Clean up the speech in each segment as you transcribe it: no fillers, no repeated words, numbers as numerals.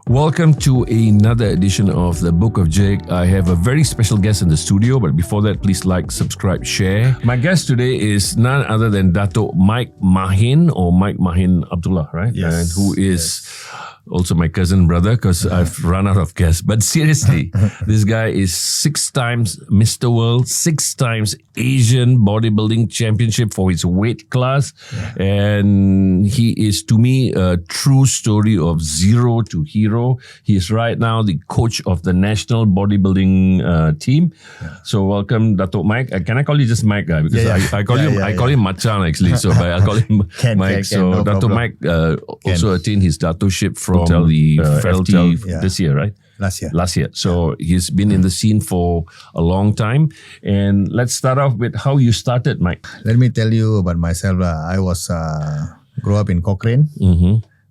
Welcome to another edition of the Book of Jake. I have a very special guest in the studio, but before that, please like, subscribe, share. My guest today is none other than Dato' Mike Mahen, or Mike Mahen Abdullah, right? Yes. And who is also my cousin brother, because I've run out of guests. But seriously, this guy is 6 times Mr. World, 6 times Asian bodybuilding championship for his weight class. And he is, to me, a true story of zero to hero. He is right now the coach of the national bodybuilding team. So welcome, Dato' Mike. Can I call you just Mike, guy? Because I call him Machan, actually. So but I call him Mike. No Dato' problem. Mike also attained his Dato-ship from the FT this year, right? Last year. So he's been in the scene for a long time. And let's start off with how you started, Mike. Let me tell you about myself. I was grew up in Cochrane.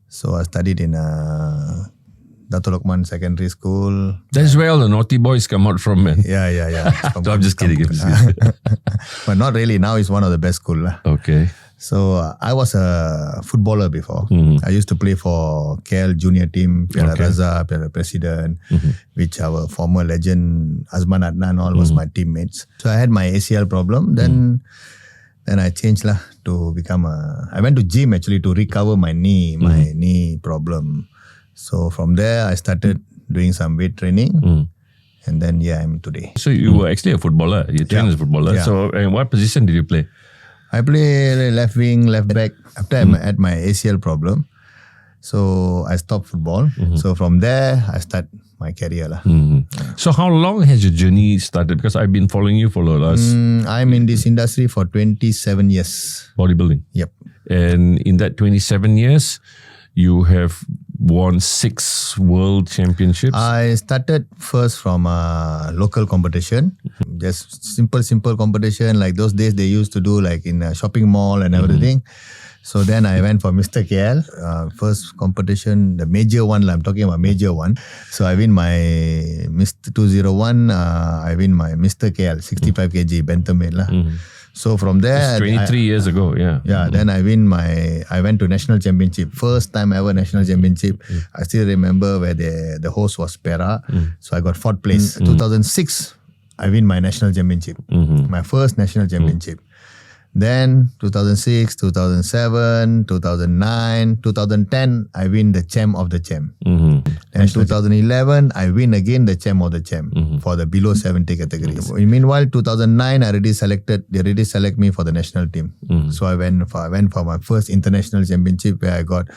So I studied in Dato' Lokman Secondary School. That's where all the naughty boys come out from, man. Yeah. So I'm just kidding. But not really. Now it's one of the best school. Okay. So I was a footballer before. I used to play for KL junior team, Piala Raza, Piala President, which our former legend Azman Adnan all was my teammates. So I had my ACL problem. Then I changed to become I went to gym actually to recover my knee problem. So from there I started doing some weight training. And then I'm today. So you were actually a footballer. You trained as a footballer. Yeah. So and what position did you play? I play left wing, left back. After I had my ACL problem, so I stopped football. So from there, I start my career. So how long has your journey started? Because I've been following you for the last I'm in this industry for 27 years. bodybuilding. Yep. And in that 27 years, you have won 6 world championships. I started first from a local competition. Just simple competition. Like those days they used to do like in a shopping mall and everything. So then I went for Mr. KL. First competition, the major one. I'm talking about major one. So I win my Mr. 201. I win my Mr. KL 65 kg bantamweight . So from there, 23 years ago, then I went to national championship. First time ever national championship. I still remember where the host was Pera. So I got 4th place. 2006, I win my national championship. My first national championship. Then 2006, 2007, 2009, 2010, I win the champ of the champ. And 2011, I win again the champ of the champ for the below 70 categories. Meanwhile, 2009, they already select me for the national team. So I went for my first international championship where I got,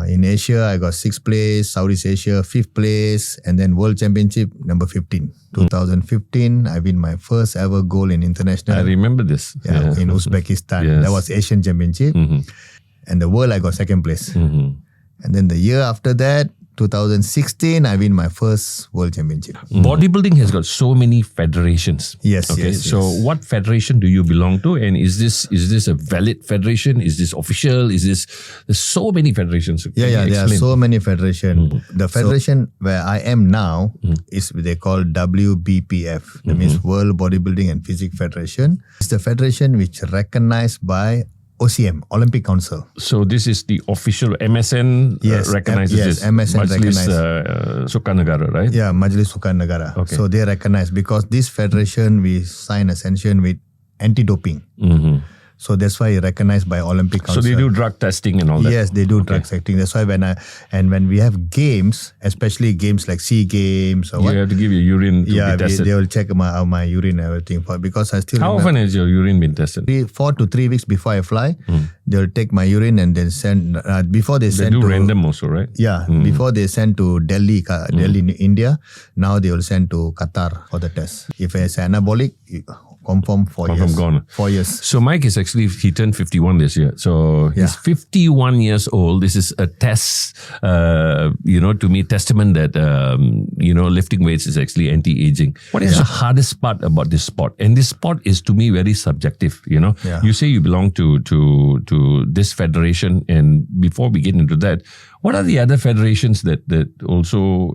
in Asia, I got 6th place, Southeast Asia, 5th place, and then World Championship, number 15. 2015, I win my first ever gold in international. I remember this. In Uzbekistan. Yes. That was Asian Championship. And the world, I got 2nd place. And then the year after that, 2016, I win my first world championship. Bodybuilding has got so many federations. Yes, Okay. yes. So what federation do you belong to? And is this a valid federation? Is this official? There's so many federations. Can you There are explain? so many federations. The federation where I am now is they call WBPF. That means World Bodybuilding and Physique Federation. It's the federation which recognized by OCM, Olympic Council. So this is the official MSN recognizes this. MSN Majlis recognizes. Sukan Negara, right? Yeah, Majlis Sukan Negara. Okay. So they recognize because this federation we sign a sanction with anti-doping. So that's why recognized by Olympic Council. So they do drug testing and all that. Yes, they do drug testing. That's why when we have games, especially games like SEA Games or You have to give your urine to be tested. they will check my urine and everything because I still How remember often has your urine been tested? 4 to 3 weeks before I fly, they will take my urine and then send before they They send do to random also, right? Yeah, before they send to Delhi, India. Now they will send to Qatar for the test. If it's anabolic, confirm 4 years. Gone. 4 years. So Mike is actually, he turned 51 this year. So he's 51 years old. This is a test, to me, testament that, lifting weights is actually anti-aging. What is the hardest part about this sport? And this sport is, to me, very subjective, You say you belong to this federation. And before we get into that, what are the other federations that also,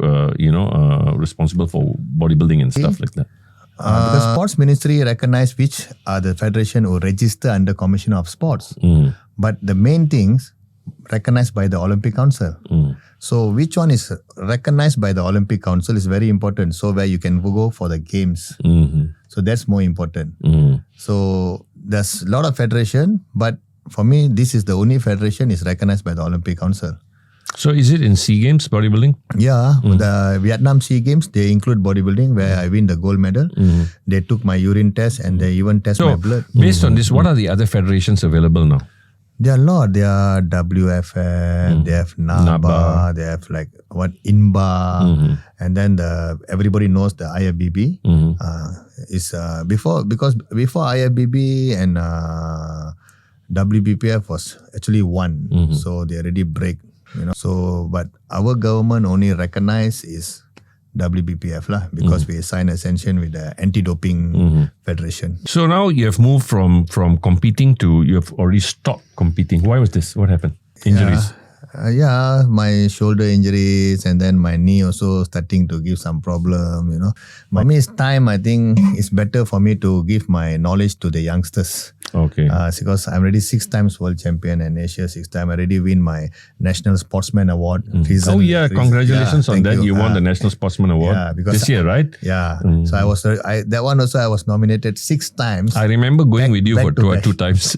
responsible for bodybuilding and stuff like that? Because Sports Ministry recognize which are the federation who register under Commission of Sports. But the main things recognized by the Olympic Council. So which one is recognized by the Olympic Council is very important. So where you can go for the games. So that's more important. So there's a lot of federation, but for me, this is the only federation is recognized by the Olympic Council. So is it in SEA Games, bodybuilding? Yeah, the Vietnam SEA Games, they include bodybuilding where I win the gold medal. They took my urine test and they even test my blood. Based on this, what are the other federations available now? There are a lot. There are WFN, they have NABA, they have like INBA, and then everybody knows the IFBB. Before IFBB and WBPF was actually one, so they already break. So but our government only recognize is WBPF lah, because we signed a sanction with the anti-doping federation. So now you have moved from competing to you have already stopped competing. Why was this? What happened? Injuries? My shoulder injuries and then my knee also starting to give some problem, For me, it's time. I think it's better for me to give my knowledge to the youngsters. Okay. Because I'm already 6 times world champion and Asia 6 times. I already win my National Sportsman Award. Congratulations on that. You won the National Sportsman Award this year, right? Yeah. So that one also I was nominated 6 times. I remember going with you for 2 times.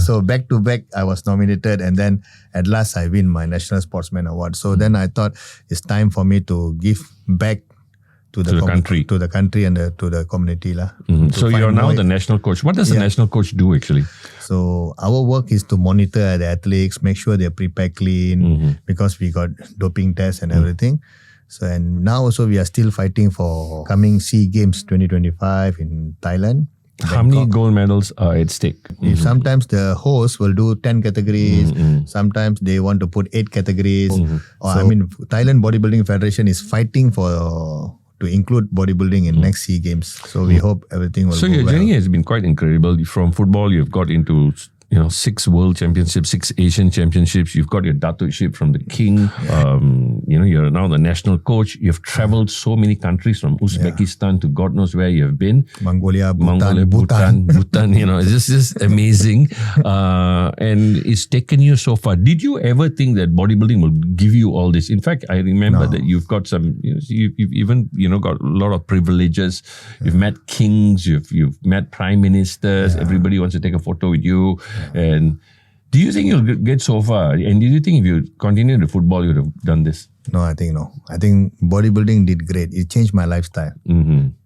So back to back I was nominated, and then at last I win my National Sportsman Award. So then I thought it's time for me to give back to the country and to the community lah. So you're now the national coach. What does the national coach do actually? So our work is to monitor the athletes, make sure they're prepared clean, because we got doping tests and everything. So and now also we are still fighting for coming SEA Games 2025 in Thailand. How many gold medals are at stake? Sometimes the host will do 10 categories. Sometimes they want to put 8 categories. Thailand Bodybuilding Federation is fighting to include bodybuilding in next SEA Games. So we hope everything will go well. So your journey has been quite incredible. From football, you've got into 6 world championships, 6 Asian championships. You've got your datukship from the king. You're now the national coach. You've traveled so many countries from Uzbekistan to God knows where you have been. Mongolia, Bhutan. It's just amazing. And it's taken you so far. Did you ever think that bodybuilding will give you all this? In fact, I remember that you've got some, you've even, got a lot of privileges. You've met kings, you've met prime ministers. Everybody wants to take a photo with you. And do you think you'll get so far? And do you think if you continue the football, you would have done this? No, I think no. I think bodybuilding did great. It changed my lifestyle.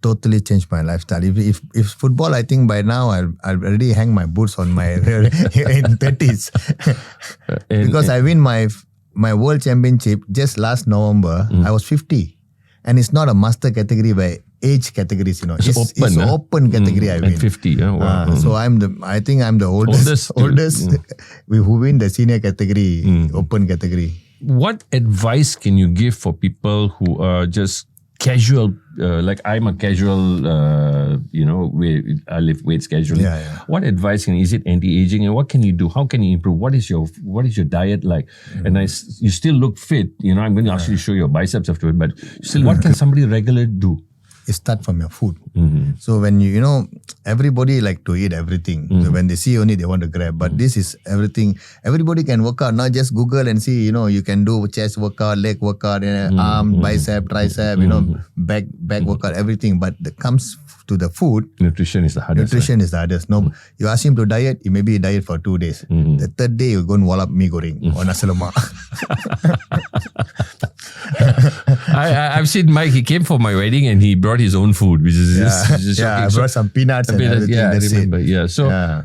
Totally changed my lifestyle. If football, I think by now I'll already hang my boots on my in 30s. Because I win my world championship just last November. I was 50. And it's not a master category by age categories, It's open category I win. At 50, wow. So I think I'm the oldest who win the senior category, open category. What advice can you give for people who are just casual, like I'm a casual, I lift weights casually. What advice is it anti-aging, and what can you do? How can you improve? What is your diet like? And you still look fit. I'm going to ask you to show your biceps afterward, but still, what can somebody regular do? You start from your food. So when everybody like to eat everything. So when they see only they want to grab. But this is everything. Everybody can work out. Not just Google and see, you can do chest workout, leg workout, arm, bicep, tricep, back workout, everything. But it comes to the food. Nutrition is the hardest. No, you ask him to diet, he maybe diet for 2 days. The third day, you go and wall up mee goreng or nasi lemak. I've seen Mike. He came for my wedding and he brought his own food, which is just I brought some peanuts and everything. I remember.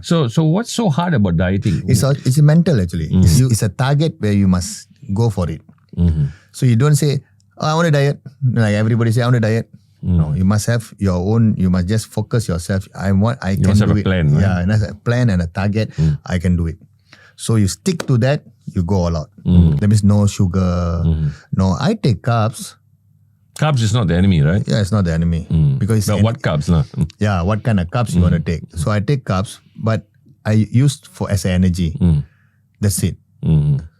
So what's so hard about dieting? It's mental actually. It's a target where you must go for it. So you don't say, I want to diet. Like everybody say, I want to diet. No, you must have your own. You must just focus yourself. I can do it. You must have a plan. Right? Yeah, and a plan and a target. I can do it. So you stick to that. You go all out. That means no sugar. No, I take carbs. Carbs is not the enemy, right? Yeah, it's not the enemy. Because what carbs? Yeah, what kind of carbs you want to take? So I take carbs, but I use as energy. That's it.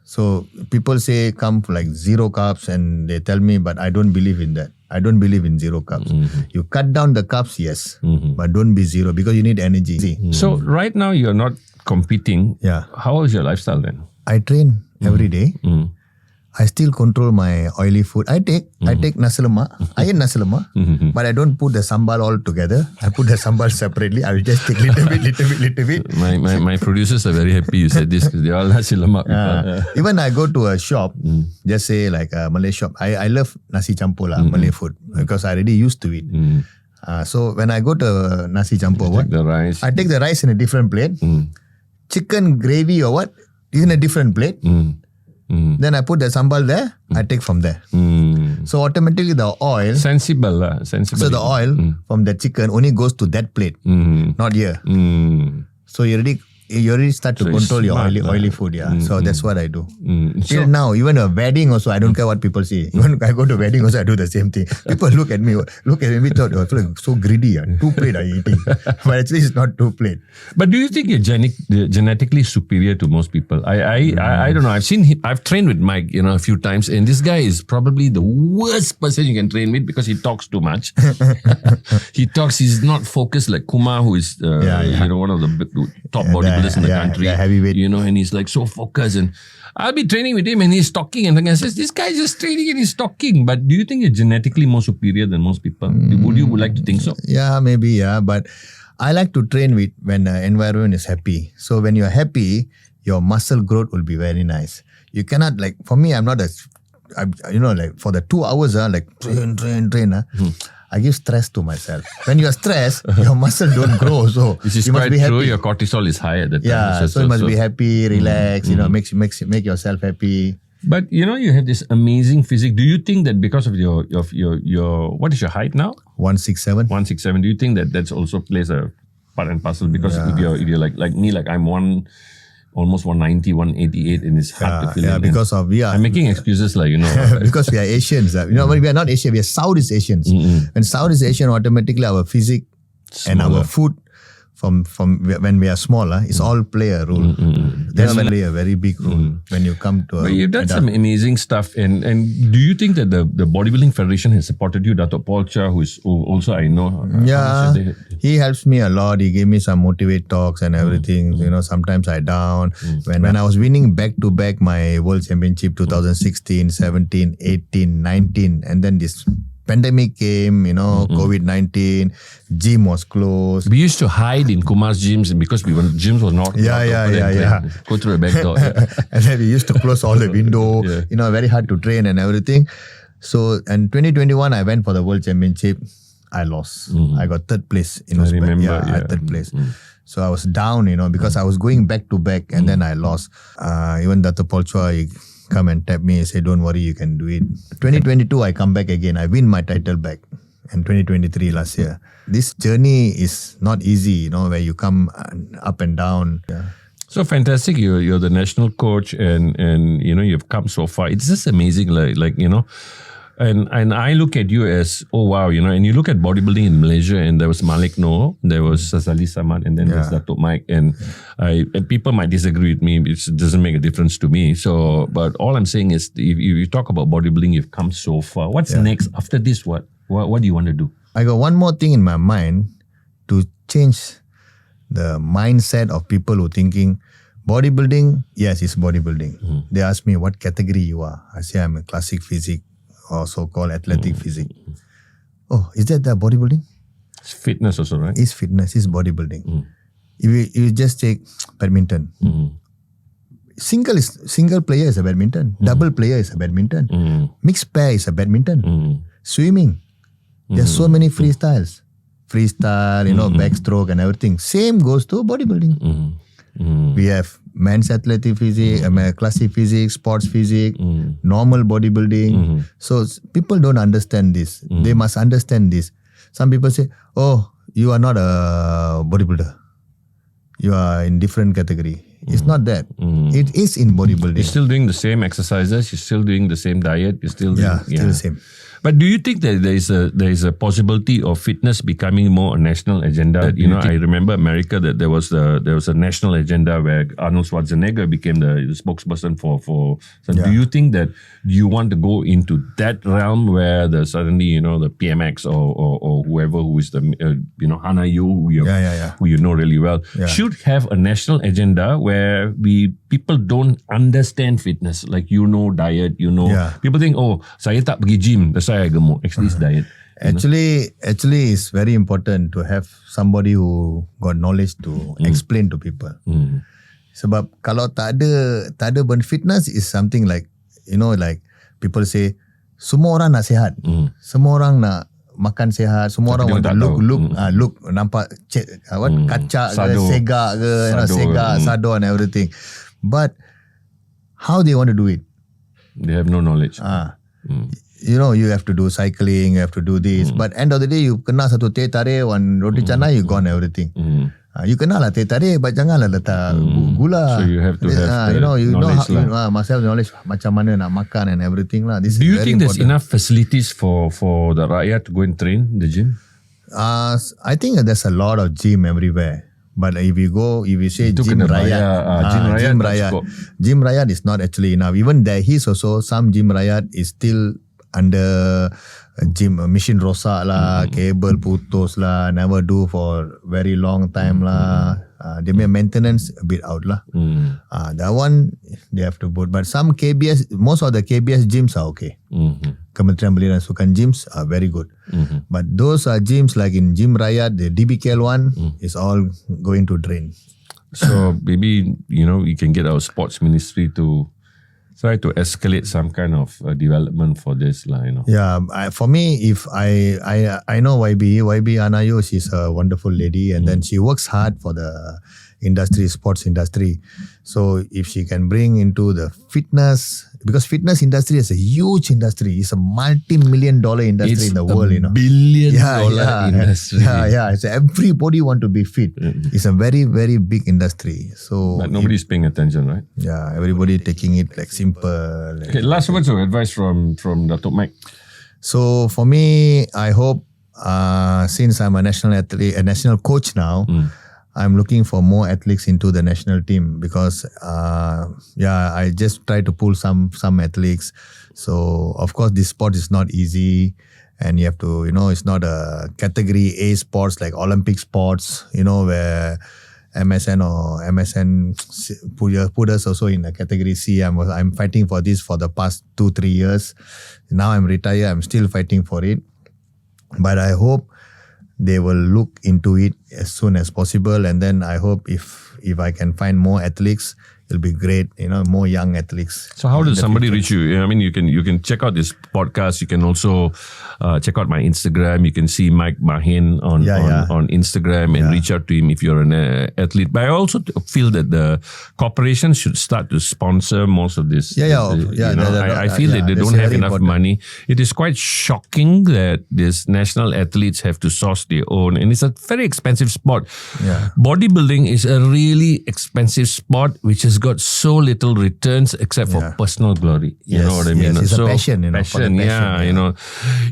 So people say come for like 0 carbs and they tell me, but I don't believe in that. I don't believe in 0 carbs. You cut down the carbs, yes, but don't be 0 because you need energy. So right now you're not competing. Yeah. How is your lifestyle then? I train every day. I still control my oily food. I take nasi lemak. I eat nasi lemak, but I don't put the sambal all together. I put the sambal separately. I will just take little bit. My producers are very happy you said this because they all nasi lemak people. Even I go to a shop, just say like a Malay shop. I love nasi campur Malay food because I already used to it. So when I go to nasi campur, I take the rice in a different plate. Chicken gravy or what is in a different plate. Then I put the sambal there. I take from there. So automatically the oil. Sensible. So the oil from the chicken only goes to that plate, not here. So you already start to control your oily food. So that's what I do. Till now, even a wedding also, I don't care what people say. Even I go to wedding also, I do the same thing. People look at me, thought, oh, so greedy. 2 plate are eating. But actually it's not 2 plate. But do you think you're genetically superior to most people? I don't know. I've trained with Mike, a few times, and this guy is probably the worst person you can train with because he talks too much. He's not focused like Kumar, who is one of the top bodybuilders in the country, heavyweight. And he's like so focused, and I'll be training with him and he's talking and I says, this guy's just training and he's talking. But do you think you're genetically more superior than most people? Would you like to think so? Yeah, maybe, but I like to train with when the environment is happy. So when you're happy, your muscle growth will be very nice. You cannot, like, for me, I'm not like for the 2 hours, train. I give stress to myself. When you are stressed, your muscle don't grow. So this is you must quite be happy. true. Your cortisol is high at the time. Yeah, so you must be happy, relax. Make yourself happy. But you have this amazing physique. Do you think that because of your what is your height now? 167. 167. Do you think that that's also plays a part and parcel? Because if you're like me, like I'm almost 190, 188, and it's hard to fill in. Because I'm making excuses because we are Asians. We are not Asian. We are Southeast Asians. When Southeast Asian, automatically our physique and our food from when we are smaller, it's all play a role. That's play a very big role when you come to. But you've done some amazing stuff, and do you think that the Bodybuilding Federation has supported you? Dato' Paul Cha, who also I know. He helps me a lot. He gave me some motivate talks and everything. Sometimes I down. When I was winning back to back my World Championship 2016, 17, 18, 19, and then this pandemic came, COVID-19, gym was closed. We used to hide in Kumar's gyms because gyms were not open. Go through a back door. And then we used to close all the window, very hard to train and everything. So, in 2021, I went for the World Championship. I lost. I got 3rd place in Uzbek. I remember. I 3rd place. So I was down, because I was going back to back and then I lost. Even Dato' Paul Chua, come and tap me and say, don't worry, you can do it. 2022, I come back again. I win my title back. And 2023 last year. This journey is not easy, where you come up and down. Yeah. So fantastic. You're the national coach and you've come so far. It's just amazing. And I look at you as, oh wow, and you look at bodybuilding in Malaysia, and there was Malik Noor, there was Sazali Samad, and then there's Dato' Mike, and people might disagree with me, it doesn't make a difference to me. So, but all I'm saying is, if you talk about bodybuilding, you've come so far. What's next? After this, what do you want to do? I got one more thing in my mind to change the mindset of people who thinking, bodybuilding, yes, it's bodybuilding. They ask me what category you are. I say I'm a classic physique, or so-called athletic physique. Oh, is that the bodybuilding? It's fitness also, right? It's fitness, it's bodybuilding. If you just take badminton. Single player is a badminton. Double player is a badminton. Mixed pair is a badminton. Swimming. There's so many freestyles. Freestyle, backstroke and everything. Same goes to bodybuilding. We have men's athletic physique, classic physique, sports physique, normal bodybuilding. So people don't understand this. They must understand this. Some people say, oh, you are not a bodybuilder. You are in different category. It's not that. It is in bodybuilding. You're still doing the same exercises. You're still doing the same diet. You're still doing, still the same. But do you think that there is a possibility of fitness becoming more a national agenda? I remember America that there was a national agenda where Arnold Schwarzenegger became the spokesperson for. So do you think that you want to go into that realm where suddenly the PMX or whoever who is the Hana Yu who you know really well should have a national agenda where people don't understand fitness, like diet, people think, oh, saya tak pergi gym, that's why I gemuk. Actually it's diet. Actually it's very important to have somebody who got knowledge to explain to people. Sebab kalau tak ada fitness is something like like people say semua orang nak sihat, semua orang nak makan sihat, semua orang want to look nampak kacak ke, segak ke, sado and everything. But how they want to do it? They have no knowledge. You have to do cycling, you have to do this. But end of the day, you kena satu teh tarik, one roti canai, you gone everything. You kena lah teh tarik, but janganlah letak gula. So you have to have must have knowledge macam mana nak makan and everything lah. Do you think there's enough facilities for the rakyat to go and train the gym? I think there's a lot of gym everywhere. But if you say Gym Rayat is not actually enough. Even there is also some Gym Rayat is still under gym machine rosak lah, cable putus lah, never do for very long time lah. They may maintenance a bit out lah. That one they have to put. But some most of the KBS gyms are okay. Kementerian Belia dan Sukan gyms are very good. But those are gyms like in Gym Rayat, the DBKL one is all going to drain. So maybe we can get our sports ministry to try to escalate some kind of development for this lah. Yeah, for me, if I know YB Anayo, she's a wonderful lady, and then she works hard for the sports industry. So if she can bring into the fitness, because fitness industry is a huge industry, it's a multi-million-dollar industry in the world. It's a billion-dollar industry. Yeah. So everybody want to be fit. It's a very, very big industry. So but nobody's paying attention, right? Yeah, everybody taking it like simple. Okay, last words of advice from Datuk Mike. So for me, I hope since I'm a national athlete, a national coach now, I'm looking for more athletes into the national team because I just try to pull some athletes. So of course this sport is not easy, and you have to it's not a category A sports like Olympic sports, where MSN put us also in a category C. I'm fighting for this for the past 2-3 years. Now I'm retired, I'm still fighting for it. But I hope they will look into it as soon as possible, and then I hope if I can find more athletes, it'll be great. More young athletes. So how does somebody reach you? I mean, you can check out this podcast. You can also check out my Instagram. You can see Mike Mahen on Instagram and reach out to him if you're an athlete. But I also feel that the corporations should start to sponsor most of this. I feel that they don't have enough money. It is quite shocking that these national athletes have to source their own, and it's a very expensive sport. Bodybuilding is a really expensive sport which has got so little returns except for personal glory. You know what I mean? It's a passion,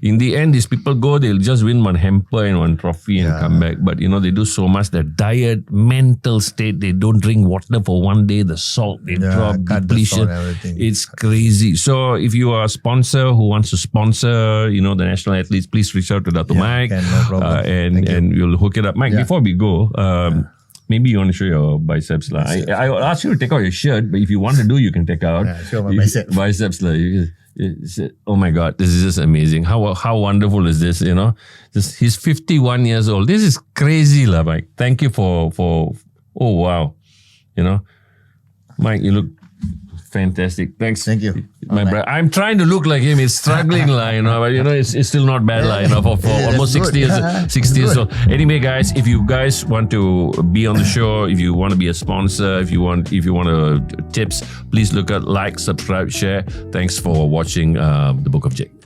In the end, these people go, they'll just win one hamper and one trophy and come back. But they do so much. Their diet, mental state, they don't drink water for one day, the salt they drop, depletion. It's crazy. So if you are a sponsor who wants to sponsor, the national athletes, please reach out to Dr. Mike. No problem. And we'll hook it up. Mike, before we go, maybe you want to show your biceps. I asked you to take out your shirt, but if you want to do, you can take out. Show my biceps. Biceps. Oh my God, this is just amazing. How wonderful is this, he's 51 years old. This is crazy, Mike. Thank you for oh wow. Mike, you look fantastic. Thanks. Thank you. My brother. I'm trying to look like him. It's struggling, but it's still not bad, for almost 60 years old. Anyway, guys, if you guys want to be on the show, if you want to be a sponsor, if you want tips, please look at like, subscribe, share. Thanks for watching The Book of Jake.